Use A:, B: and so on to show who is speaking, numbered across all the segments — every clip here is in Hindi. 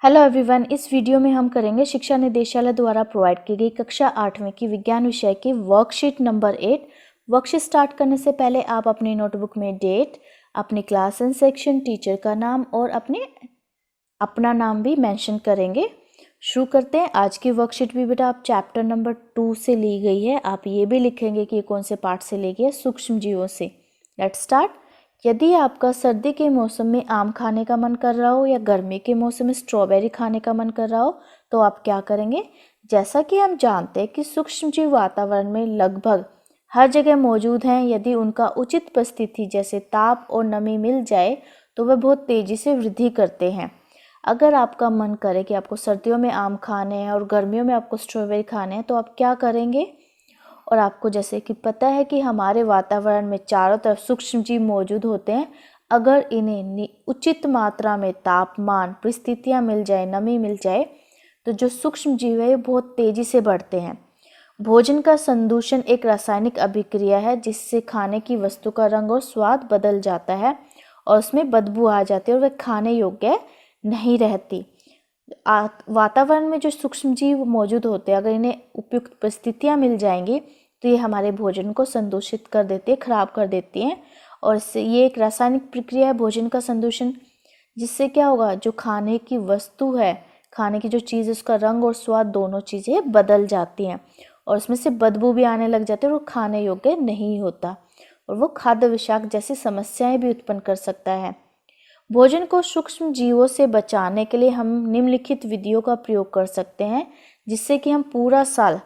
A: हेलो एवरीवन, इस वीडियो में हम करेंगे शिक्षा निदेशालय द्वारा प्रोवाइड की गई कक्षा 8वीं की विज्ञान विषय की वर्कशीट नंबर 8। वर्कशीट स्टार्ट करने से पहले आप अपनी नोटबुक में डेट, अपनी क्लास एंड सेक्शन, टीचर का नाम और अपना नाम भी मेंशन करेंगे। शुरू करते हैं। आज की वर्कशीट भी बेटा आप चैप्टर नंबर 2 से ली गई है। आप ये भी लिखेंगे कि कौन से पार्ट से ली गई है, सूक्ष्म जीवों से। Let's start. यदि आपका सर्दी के मौसम में आम खाने का मन कर रहा हो या गर्मी के मौसम में स्ट्रॉबेरी खाने का मन कर रहा हो तो आप क्या करेंगे। जैसा कि हम जानते हैं कि सूक्ष्मजीव वातावरण में लगभग हर जगह मौजूद हैं। यदि उनका उचित परिस्थिति जैसे ताप और नमी मिल जाए तो वह बहुत तेजी से वृद्धि करते हैं। अगर आपका मन करे कि आपको सर्दियों में आम खाने हैं और गर्मियों में आपको स्ट्रॉबेरी खाने हैं तो आप क्या करेंगे। और आपको जैसे कि पता है कि हमारे वातावरण में चारों तरफ सूक्ष्म जीव मौजूद होते हैं। अगर इन्हें उचित मात्रा में तापमान परिस्थितियाँ मिल जाए, नमी मिल जाए तो जो सूक्ष्म जीव है बहुत तेजी से बढ़ते हैं। भोजन का संदूषण एक रासायनिक अभिक्रिया है जिससे खाने की वस्तु का रंग और स्वाद बदल जाता है और उसमें बदबू आ जाती है और वह खाने योग्य नहीं रहती। वातावरण में जो सूक्ष्म जीव मौजूद होते हैं, अगर इन्हें उपयुक्त परिस्थितियाँ मिल जाएंगी तो ये हमारे भोजन को संदूषित कर देती है, खराब कर देती हैं। और इससे ये एक रासायनिक प्रक्रिया है भोजन का संदूषण, जिससे क्या होगा, जो खाने की वस्तु है, खाने की जो चीज़ है, उसका रंग और स्वाद दोनों चीज़ें बदल जाती हैं और उसमें से बदबू भी आने लग जाती है और वो खाने योग्य नहीं होता और वो खाद्य विषाक्त जैसी समस्याएं भी उत्पन्न कर सकता है। भोजन को सूक्ष्म जीवों से बचाने के लिए हम निम्नलिखित विधियों का प्रयोग कर सकते हैं जिससे कि हम पूरा साल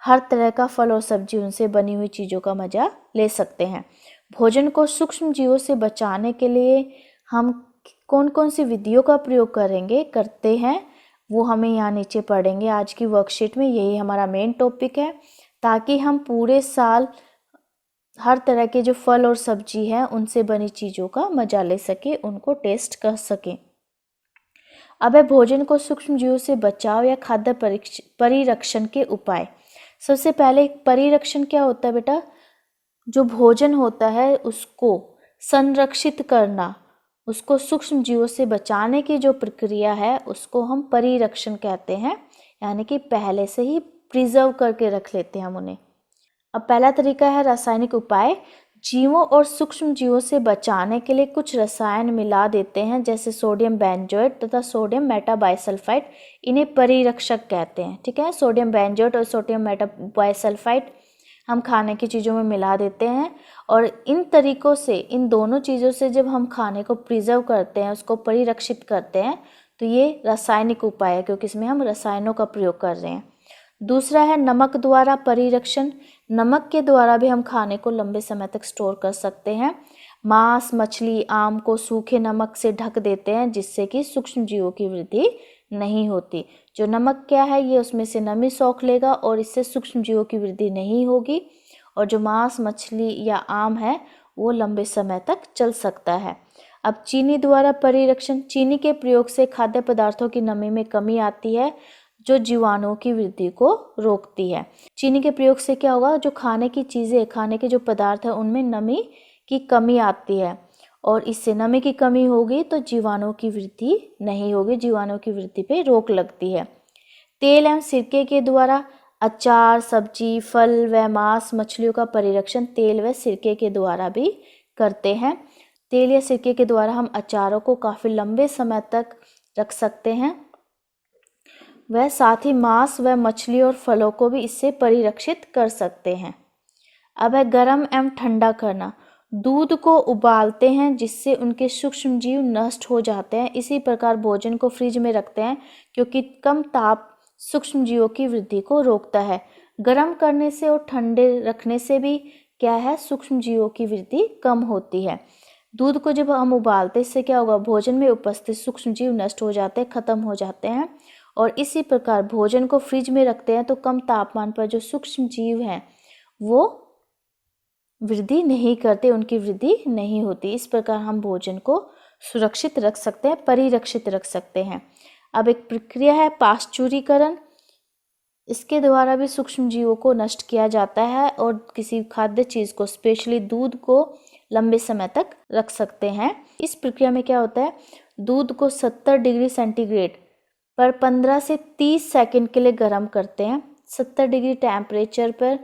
A: हर तरह का फल और सब्जी, उनसे बनी हुई चीज़ों का मजा ले सकते हैं। भोजन को सूक्ष्म जीवों से बचाने के लिए हम कौन कौन सी विधियों का प्रयोग करते हैं वो हमें यहाँ नीचे पढ़ेंगे। आज की वर्कशीट में यही हमारा मेन टॉपिक है ताकि हम पूरे साल हर तरह के जो फल और सब्जी हैं उनसे बनी चीज़ों का मजा ले सके, उनको टेस्ट कर सकें। अब है भोजन को सूक्ष्म जीवों से बचाव या खाद्य परिरक्षण के उपाय। सबसे पहले परिरक्षण क्या होता है बेटा, जो भोजन होता है उसको संरक्षित करना, उसको सूक्ष्म जीवों से बचाने की जो प्रक्रिया है उसको हम परिरक्षण कहते हैं, यानी कि पहले से ही प्रिजर्व करके रख लेते हैं हम उन्हें। अब पहला तरीका है रासायनिक उपाय। जीवों और सूक्ष्म जीवों से बचाने के लिए कुछ रसायन मिला देते हैं जैसे सोडियम बेंजोएट तथा सोडियम मेटाबाइसल्फाइड। इन्हें परिरक्षक कहते हैं। ठीक है, सोडियम बेंजोएट और सोडियम मेटाबाइसल्फाइड हम खाने की चीज़ों में मिला देते हैं और इन तरीकों से, इन दोनों चीज़ों से जब हम खाने को प्रिजर्व करते हैं, उसको परिरक्षित करते हैं तो ये रासायनिक उपाय है क्योंकि इसमें हम रसायनों का प्रयोग कर रहे हैं। दूसरा है नमक द्वारा परिरक्षण। नमक के द्वारा भी हम खाने को लंबे समय तक स्टोर कर सकते हैं। मांस, मछली, आम को सूखे नमक से ढक देते हैं जिससे कि सूक्ष्म जीवों की वृद्धि नहीं होती। जो नमक क्या है, ये उसमें से नमी सोख लेगा और इससे सूक्ष्म जीवों की वृद्धि नहीं होगी और जो मांस, मछली या आम है वो लंबे समय तक चल सकता है। अब चीनी द्वारा परिरक्षण। चीनी के प्रयोग से खाद्य पदार्थों की नमी में कमी आती है जो जीवाणुओं की वृद्धि को रोकती है। चीनी के प्रयोग से क्या होगा, जो खाने की चीज़ें, खाने के जो पदार्थ है उनमें नमी की कमी आती है और इससे नमी की कमी होगी तो जीवाणुओं की वृद्धि नहीं होगी, जीवाणुओं की वृद्धि पे रोक लगती है। तेल एवं सिरके के द्वारा अचार, सब्जी, फल व मांस, मछलियों का परिरक्षण तेल व सिरके के द्वारा भी करते हैं। तेल या सिरके के द्वारा हम अचारों को काफ़ी लंबे समय तक रख सकते हैं। वह साथ ही मांस व मछली और फलों को भी इससे परिरक्षित कर सकते हैं। अब है गर्म एवं ठंडा करना। दूध को उबालते हैं जिससे उनके सूक्ष्म जीव नष्ट हो जाते हैं। इसी प्रकार भोजन को फ्रिज में रखते हैं क्योंकि कम ताप सूक्ष्म जीवों की वृद्धि को रोकता है। गर्म करने से और ठंडे रखने से भी क्या है, सूक्ष्म जीवों की वृद्धि कम होती है। दूध को जब हम उबालते हैं इससे क्या होगा, भोजन में उपस्थित सूक्ष्म जीव नष्ट हो जाते हैं, खत्म हो जाते हैं। और इसी प्रकार भोजन को फ्रिज में रखते हैं तो कम तापमान पर जो सूक्ष्म जीव हैं वो वृद्धि नहीं करते, उनकी वृद्धि नहीं होती। इस प्रकार हम भोजन को सुरक्षित रख सकते हैं, परिरक्षित रख सकते हैं। अब एक प्रक्रिया है पाश्चुरीकरण। इसके द्वारा भी सूक्ष्म जीवों को नष्ट किया जाता है और किसी खाद्य चीज़ को, स्पेशली दूध को, लंबे समय तक रख सकते हैं। इस प्रक्रिया में क्या होता है, दूध को 70 डिग्री सेंटीग्रेड पर 15 से 30 सेकंड के लिए गर्म करते हैं। 70 डिग्री टेम्परेचर पर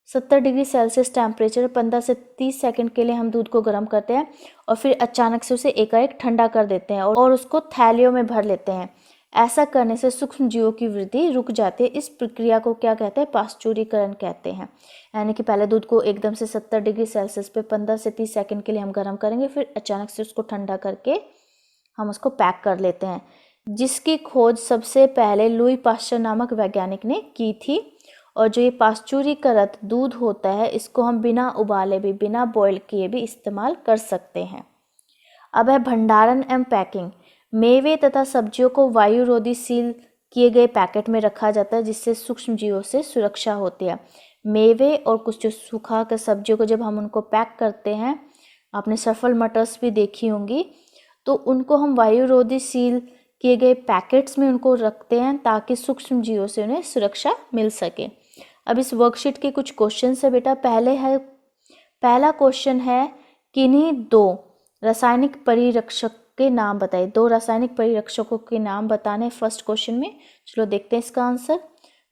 A: 70 डिग्री सेल्सियस टेम्परेचर 15 से 30 सेकंड के लिए हम दूध को गर्म करते हैं और फिर अचानक से उसे एकाएक ठंडा कर देते हैं और उसको थैलियों में भर लेते हैं। ऐसा करने से सूक्ष्म जीवों की वृद्धि रुक जाती है। इस प्रक्रिया को क्या कहते हैं? पाश्चुरीकरण कहते हैं। यानी कि पहले दूध को एकदम से 70 डिग्री सेल्सियस पे 15 से 30 सेकंड के लिए हम गर्म करेंगे, फिर अचानक से उसको ठंडा करके हम उसको पैक कर लेते हैं, जिसकी खोज सबसे पहले लुई पाश्चर नामक वैज्ञानिक ने की थी। और जो ये पाश्चुरीकृत दूध होता है, इसको हम बिना उबाले भी, बिना बॉयल किए भी इस्तेमाल कर सकते हैं। अब है भंडारण एवं पैकिंग। मेवे तथा सब्जियों को वायुरोधी सील किए गए पैकेट में रखा जाता है, जिससे सूक्ष्म जीवों से सुरक्षा होती है। मेवे और कुछ जो सूखा कर सब्जियों को जब हम उनको पैक करते हैं, आपने सफल मटर्स भी देखी होंगी, तो उनको हम वायुरोधी सील किए गए पैकेट्स में उनको रखते हैं ताकि सूक्ष्म जीवों से उन्हें सुरक्षा मिल सके। अब इस वर्कशीट के कुछ क्वेश्चन है बेटा। पहला क्वेश्चन है, किन्हीं 2 रासायनिक परिरक्षक के नाम बताइए। 2 रासायनिक परिरक्षकों के नाम बताने फर्स्ट क्वेश्चन में। चलो देखते हैं इसका आंसर।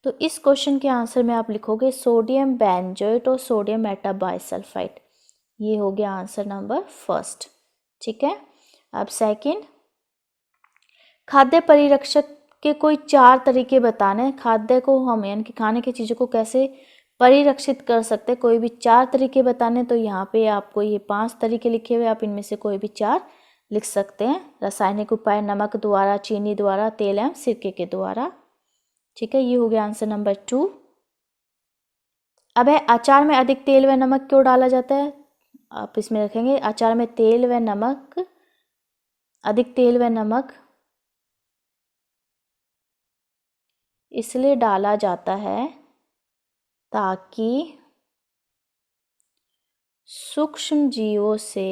A: तो इस क्वेश्चन के आंसर में आप लिखोगे सोडियम बेंजोएट और सोडियम मेटाबाइसल्फाइड। ये हो गया आंसर नंबर फर्स्ट। ठीक है। अब सेकंड, खाद्य परिरक्षक के कोई 4 तरीके बताने। खाद्य को हम यानी कि खाने की चीज़ों को कैसे परिरक्षित कर सकते हैं, कोई भी 4 तरीके बताने। तो यहाँ पे आपको ये 5 तरीके लिखे हुए, आप इनमें से कोई भी 4 लिख सकते हैं। रासायनिक उपाय, नमक द्वारा, चीनी द्वारा, तेल एवं सिरके के द्वारा। ठीक है, ये हो गया आंसर नंबर 2। अब है अचार में अधिक तेल व नमक क्यों डाला जाता है? आप इसमें रखेंगे अचार में तेल व नमक, अधिक तेल व नमक इसलिए डाला जाता है ताकि सूक्ष्म जीवों से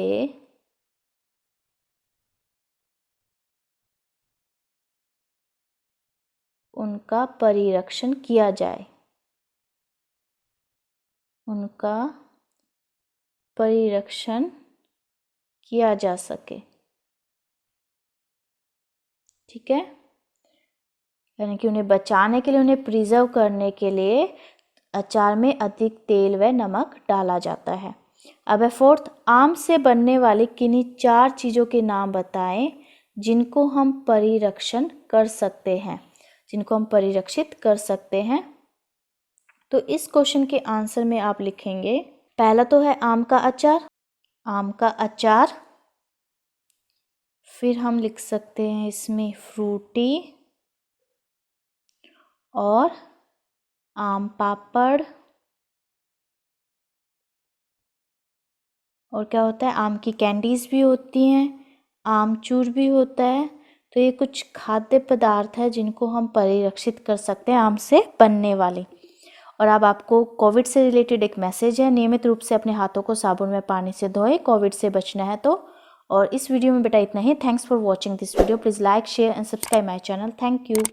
A: उनका परिरक्षण किया जाए, उनका परिरक्षण किया जा सके। ठीक है, यानी कि उन्हें बचाने के लिए, उन्हें प्रिजर्व करने के लिए अचार में अधिक तेल व नमक डाला जाता है। अब है फोर्थ, आम से बनने वाली किन्हीं 4 चीज़ों के नाम बताएं जिनको हम परिरक्षण कर सकते हैं, जिनको हम परिरक्षित कर सकते हैं। तो इस क्वेश्चन के आंसर में आप लिखेंगे, पहला तो है आम का अचार, आम का अचार। फिर हम लिख सकते हैं इसमें फ्रूटी और आम पापड़, और क्या होता है, आम की कैंडीज़ भी होती हैं, आमचूर भी होता है। तो ये कुछ खाद्य पदार्थ है जिनको हम परिरक्षित कर सकते हैं आम से बनने वाली। और अब आपको कोविड से रिलेटेड एक मैसेज है, नियमित रूप से अपने हाथों को साबुन में पानी से धोएं, कोविड से बचना है तो। और इस वीडियो में बेटा इतना ही। Thanks for watching this video. Please like, share and subscribe my channel. Thank you.